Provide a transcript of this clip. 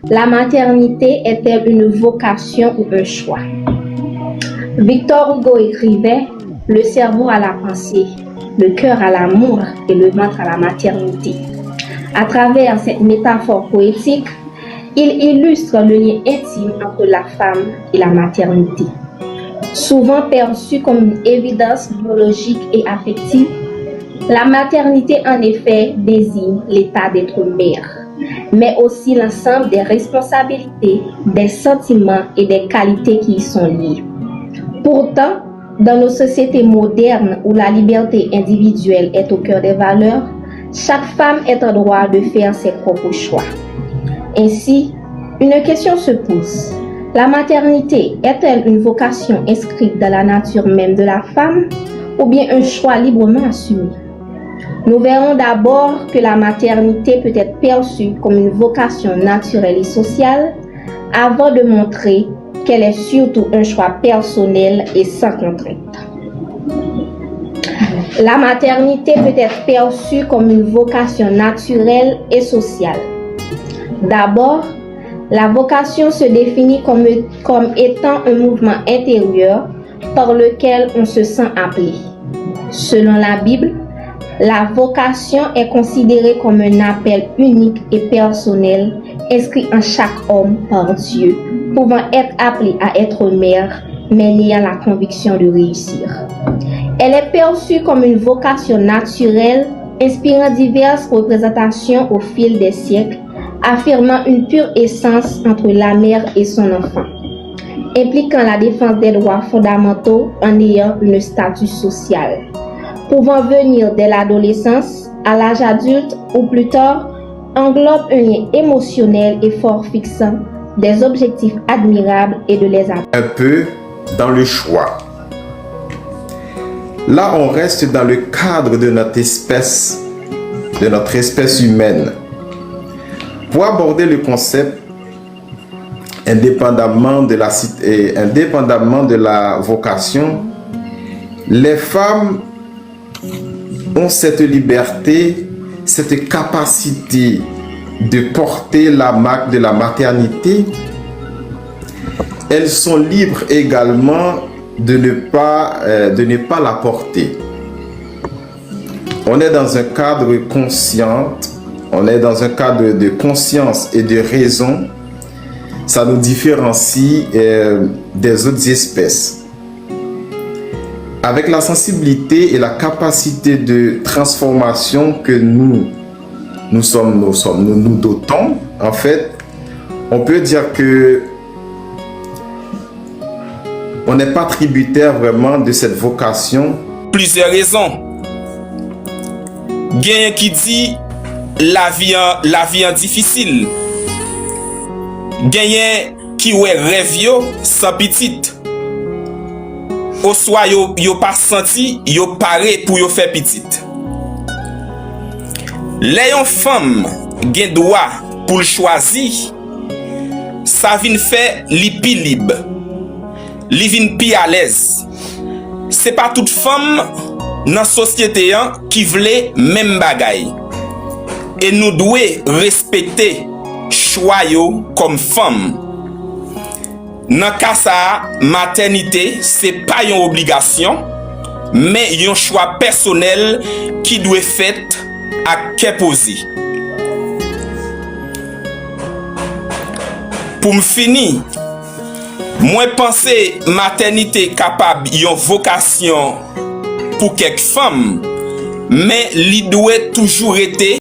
La maternité est-elle une vocation ou un choix? Victor Hugo écrivait: le cerveau à la pensée, le cœur à l'amour et le ventre à la maternité. À travers cette métaphore poétique, il illustre le lien intime entre la femme et la maternité. Souvent perçue comme une évidence biologique et affective, la maternité en effet désigne l'état d'être mère, mais aussi l'ensemble des responsabilités, des sentiments et des qualités qui y sont liées. Pourtant, dans nos sociétés modernes où la liberté individuelle est au cœur des valeurs, chaque femme est en droit de faire ses propres choix. Ainsi, une question se pose. La maternité est-elle une vocation inscrite dans la nature même de la femme ou bien un choix librement assumé? Nous verrons d'abord que la maternité peut être perçue comme une vocation naturelle et sociale avant de montrer qu'elle est surtout un choix personnel et sans contrainte. La maternité peut être perçue comme une vocation naturelle et sociale. D'abord, la vocation se définit comme étant un mouvement intérieur par lequel on se sent appelé. Selon la Bible, la vocation est considérée comme un appel unique et personnel inscrit en chaque homme par Dieu, pouvant être appelé à être mère, mais n'ayant la conviction de réussir. Elle est perçue comme une vocation naturelle, inspirant diverses représentations au fil des siècles, affirmant une pure essence entre la mère et son enfant, impliquant la défense des droits fondamentaux en ayant un statut social, pouvant venir dès l'adolescence à l'âge adulte ou plus tard, englobe un lien émotionnel et fort fixant, des objectifs admirables et de les atteindre. Un peu dans le choix. Là, on reste dans le cadre de notre espèce humaine. Pour aborder le concept, indépendamment de la vocation, les femmes ont cette liberté, cette capacité de porter la marque de la maternité. Elles sont libres également de ne pas la porter. On est dans un cadre conscient, on est dans un cadre de conscience et de raison. Ça nous différencie des autres espèces. Avec la sensibilité et la capacité de transformation que nous dotons, en fait, on peut dire que on n'est pas tributaire vraiment de cette vocation. Plusieurs raisons. Gen qui dit la vie en difficile. Gen qui ouais rêve yo sans petite. Au soit yo pas senti, yo paré pour yo faire petite. Les femme gen droit pour le choisir, ça vient faire li pi libre. Li vin pi à l'aise. C'est pas toute femme dans société qui vle même bagay. Et nous devons respecter choix yo comme femme. Dans cas ça, maternité c'est pas une obligation, mais un choix personnel qui doit fait à keposi. Pour me finir, moi penser maternité capable yon vocation pour quelques femmes, mais li doit toujours été